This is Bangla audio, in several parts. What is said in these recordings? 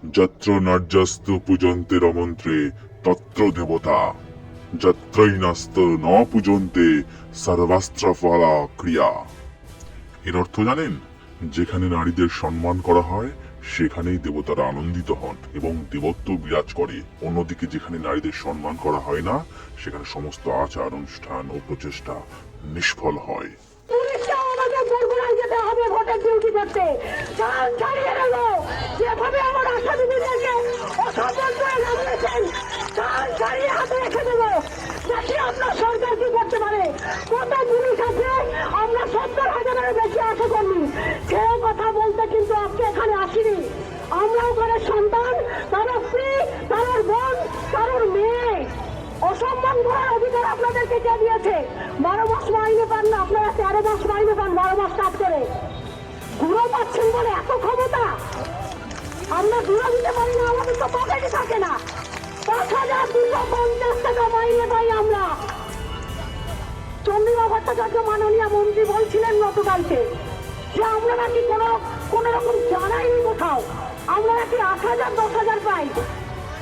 যত্র নার্যস্তু পূজন্তে রমন্ত্রে তত্র দেবতা, যত্রৈনাস্ত ন পূজন্তে সর্বাস্ত্রফলা ক্রিয়া। এর অর্থ জানেন? যেখানে নারীদের সম্মান করা হয় সেখানেই দেবতারা আনন্দিত হন এবং দেবত্ব বিরাজ করে। অন্যদিকে যেখানে নারীদের সম্মান করা হয় না সেখানে সমস্ত আচার অনুষ্ঠান ও প্রচেষ্টা নিষ্ফল হয়। আপনার সরকার কি করতে পারে? কত পুলিশ আছে, আমরা 70,000-এর বেশি আশা করি। কেউ কথা বলতে কিন্তু আজকে এখানে আসিনি। আমরাও কারোর সন্তান, কারোর স্ত্রী, কারোর বোন, কারোর মেয়ে। অসম্মান করার অধিকার আপনাদেরকে কে দিয়েছে? 12 মাস মাইনে পান না, আপনারা 13 মাস মাইনে পান 12 মাস কাজ করে। ঘুরো পাচ্ছেন বলে এত ক্ষমতা? আমরা ঘুরো দিতে পারি না, আমাদের তো পকেটে থাকে না। 5,250 টাকা মাইনে পাই আমরা। চন্দ্রিমা ভট্টাচার্য মাননীয় মন্ত্রী বলছিলেন গতকালকে যে আমরা নাকি কোন রকম জানাইনি কোথাও, আমরা নাকি 8,000 10,000 পাই।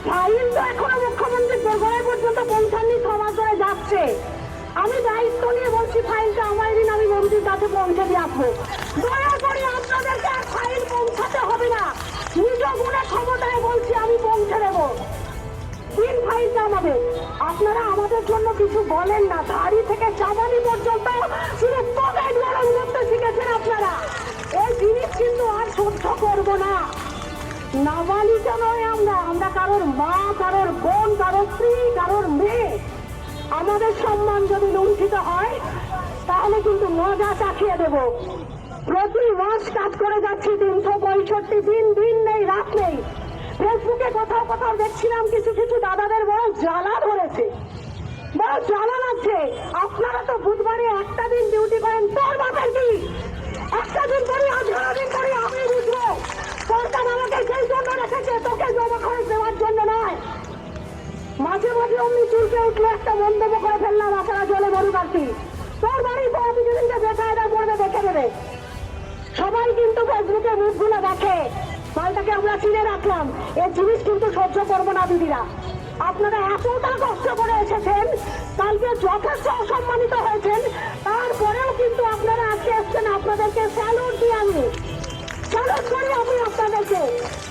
ফাইল তো এখনো মুখ্যমন্ত্রী দোরগোড়ায় পর্যন্ত পৌঁছাননি, 6 মাস ধরে যাচ্ছে। আমি দায়িত্ব নিয়ে বলছি ফাইলটা আমার দিন আমি মন্ত্রীর কাছে পৌঁছে দিয়ে আসবো। দয়া করে আপনাদেরকে আর ফাইল পৌঁছাতে হবে না, নিজ গুণে ক্ষমতায় বলছি আমি পৌঁছে দেবো। দিন ফাইলটা আমাদের। আপনারা আমাদের জন্য কিছু বলেন না, দাড়ি থেকে চাবানি পর্যন্ত শুধু পকেট গরম করতে শিখেছেন আপনারা। এই জিনিস কিন্তু আর সহ্য করবো না। নাবালিকা নয় আমরা কারোর মা, কারোর বোন, কারোর স্ত্রী, কারোর মেয়ে। আমাদের সম্মান যদি লুণ্ঠিত হয় তাহলে কিন্তু মজা চাখিয়ে দেব। প্রতি মাস কাজ করে যাচ্ছি 365 দিন, দিন নেই রাত নেই। ফেসবুকে কোথাও কোথাও দেখছিলাম কিছু কিছু দাদাদের বড় জ্বালা ধরেছে, বড় জ্বালা লাগছে। আপনারা তো বুধবারে একটা দিন ডিউটি করেন, তোর বাপের কি? একটা দিন করি, 18 দিন করি, আমি বুঝবো। সরকার আমাকে সেই জন্য রেখেছে, তোকে জমা খরচ দেওয়ার জন্য নয়। মাঝে মাঝে অমনি চুলকে উঠলে একটা মন্তব্য করে ফেললাম, আপনারা জলে মরু কাটছি। তোর বাড়ির বড় যেদিনকে বেকায়দা পড়বে দেখে দেবে। সবাই কিন্তু ফেসবুকে মুখগুলো দেখে, মালটাকে আমরা চিনে রাখলাম। এই জিনিস কিন্তু সহ্য করবো না দিদিরা। আপনারা এতটা কষ্ট করে এসেছেন, কালকে যথেষ্ট অসম্মানিত হয়েছেন, তারপরেও কিন্তু আপনারা আজকে এসছেন। আপনাদেরকে স্যালুট দিই, আমি স্যালুট করি আমি আপনাদেরকে।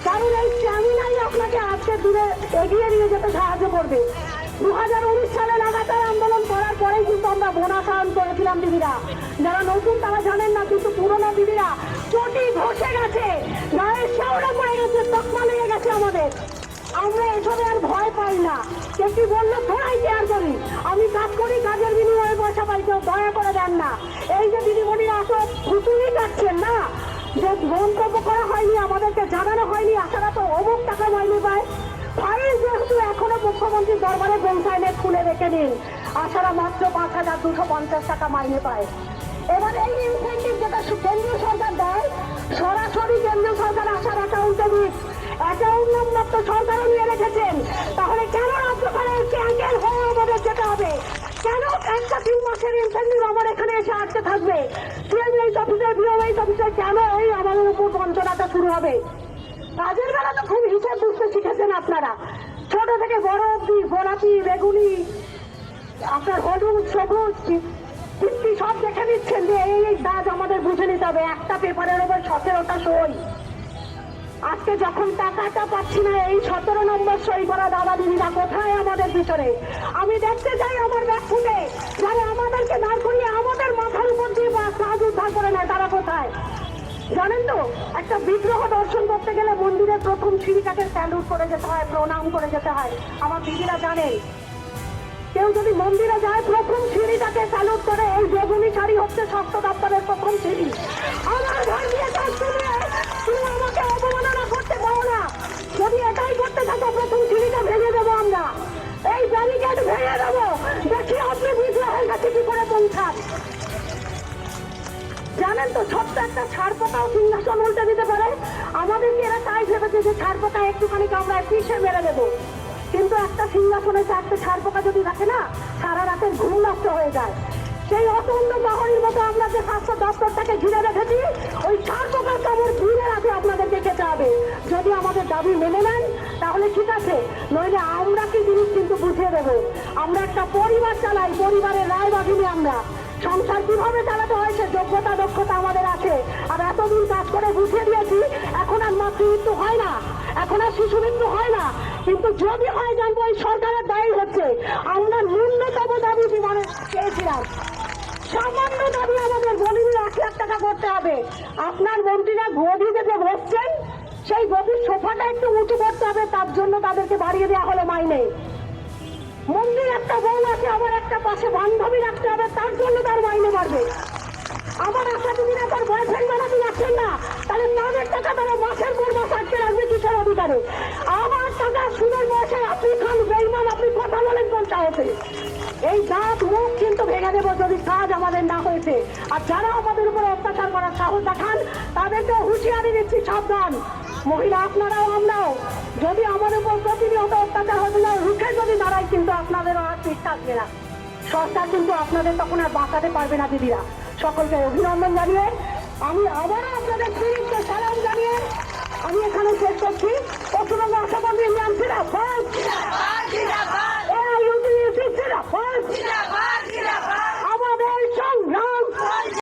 কারণ এই স্ট্যামিনাই আপনাকে আজকে দূরে এগিয়ে নিয়ে যেতে সাহায্য করবে। 2019 সালে লাগাতার আন্দোলন করার পরেই কিন্তু আমরা বোনাস আয়ন করেছিলাম দিদিরা। যারা নতুন তারা জানেন না, কিন্তু পুরোনো দিদিরা চটি ঘষে গেছে, গায়ের শেওড়া পড়ে গেছে, তকমা লেগে গেছে আমাদের। আমরা এসবে আর ভয় পাই না। কে কি বললো থোড়াই কেয়ার করি। আমি কাজ করি, কাজের বিনিময়ে পয়সা পাই, কেউ দয়া করে দেন না। এই যে দিদিমণিরা আসো ফুটুই কাটছেন না, যে মন্তব্য করা হয়নি, আমাদেরকে জানানো হয়নি, আসারা তো অমুক টাকা মাইনে পায়। ফাইল যেহেতু এখনো মুখ্যমন্ত্রীর দরবারে পৌঁছায়নি, খুলে রেখে দিন। আসারা মাত্র 5,250 টাকা মাইনে পায়। এবার এই ইনসেন্টিভ যেটা কেন্দ্রীয় সরকার দেয়, সরাসরি কেন্দ্রীয় সরকার আসার অ্যাকাউন্টে দিন। অ্যাকাউন্ট নাম্বার তো সরকারও নিয়ে রেখেছেন, তাহলে কেন রাজ্য সরকারের ক্যাঙ্কেল হয়ে আমাদের যেতে হবে? কেন একটা 3 মাসের ইনসেন্টিভ আমার এখানে এসে আটকে থাকবে? সিএমএইচ অফিসের, বিওএইচ অফিসের কেন এই আমাদের উপর বঞ্চনাটা শুরু হবে? কাজের বেলা তো খুব হিসাব বুঝতে শিখেছেন আপনারা, ছোট থেকে বড় অব্দি, গোলাপি, বেগুনি, আপনার হলুদ, সবুজ, কিন্তু সব দেখে নিচ্ছেন যে এই দাগ আমাদের বুঝে নিতে হবে। একটা পেপারের উপর 17টা সই। আজকে যখন টাকাটা পাচ্ছি না, এই 17 নম্বর সই করা দাদা দিদিরা কোথায় আমাদের পিছনে? আমি দেখতে চাই আমার ব্যাগ খুলে, যারা আমাদেরকে দাঁড় করিয়ে আমাদের মাথার উপর দিয়ে কাজ উদ্ধার করে নেয়, তারা কোথায়? জানেন তো, একটা বিগ্রহ দর্শন করতে গেলে মন্দিরের প্রথম সিঁড়িটাকে স্যালুট করে যেতে হয়, প্রণাম করে যেতে হয়। আমার দিদিরা জানেন, কেউ যদি মন্দিরে যায় প্রথম সিঁড়িটাকে স্যালুট করে। এই বেগুনি শাড়ি হচ্ছে স্বাস্থ্য দপ্তরের প্রথম সিঁড়ি। আমার ঘর দিয়ে কাজ তুলে তুমি আমাকে অবমাননা করতে পারো না। যদি এটাই করতে থাকো, প্রথম সিঁড়িটা ভেঙে দেবো আমরা, এই ব্যারিকেড ভেঙে দেবো। দেখি আপনি বিগ্রহের কাছে কি করে পৌঁছান। জানেন তো, ছোট্ট একটা ছাড়পোকাও সিংহাসন উল্টে দিতে পারে। আমাদেরকে এরা তাই ভেবেছে যে ছাড়পোকা একটুখানি আমরা পিছিয়ে মেরে দেবো, কিন্তু একটা সিংহাসনে 4টে ছাড়পোকা যদি রাখে না, সারা রাতের ঘুম নষ্ট হয়ে যায়। সেই অতন্ড প্রহরীর মতো আমরা যে স্বাস্থ্য দপ্তরটাকে ঘিরে রেখেছি, ওই ছাড়পোকার কামড় ঘিরে রাখে আপনাদেরকে খেতে হবে। হবে। যদি আমাদের দাবি মেনে নেন তাহলে ঠিক আছে, নইলে আমরা কি জিনিস কিন্তু বুঝিয়ে দেবো। আমরা একটা পরিবার চালাই, পরিবারের রায় বাঁধিনি আমরা। সংসার কিভাবে চালাতে হয় সে যোগ্যতা দক্ষতা আমাদের আছে। আর এতদিন কাজ করে বুঝিয়ে দিয়েছি, এখন আর মাতৃমৃত্যু হয় না, এখন আর শিশু মৃত্যু হয় না। কিন্তু যদি হয় জানবো এই সরকারের দায়ী হচ্ছে। আমরা ন্যূনতম দাবি বিমানে চেয়েছিলাম, সামান্য দাবি আমাদের গরিবী 1,00,000 টাকা করতে হবে। আপনার মন্ত্রীরা গদিতে যে বসছেন সেই গদির সোফাটা একটু উঁচু করতে হবে, তার জন্য তাদেরকে বাড়িয়ে দেওয়া হলো মাইনে। মন্দির একটা বউ আছে, আমার একটা পাশে বান্ধবী রাখতে হবে, তার জন্য তার মাইনে বাড়বে। আমার আশা দিদিরা তার বয়ফ্রেন্ড বানাতে যাচ্ছেন না, তাহলে তাদের টাকা তারা মাসের পর মাস আটকে রাখবে কিসের অধিকারে? আমার টাকা সুদের বয়সে আপনি খান বেইমান, আপনি কথা বলেন কোন সাহসে? এই দাঁত মুখ কিন্তু ভেঙে দেবো যদি কাজ আমাদের না হয়েছে। আর যারা আমাদের উপরে অত্যাচার করার সাহস দেখান তাদেরকে হুঁশিয়ারি দিচ্ছি, সাবধান। মহিলা আপনারাও আমরাও যদি আমাদের উপর প্রতিনিয়ত অত্যাচার হতে যায়, রুখে যদি দাঁড়াই কিন্তু আপনাদেরও আর ঠিক থাকবে না। সরকার কিন্তু আপনাদের তখন আর বাঁচাতে পারবে না। দিদিরা সকলকে অভিনন্দন জানিয়ে আমি আবারও আপনাদের ফিরিতে সালাম জানিয়ে আমি এখানে শেষ করছি।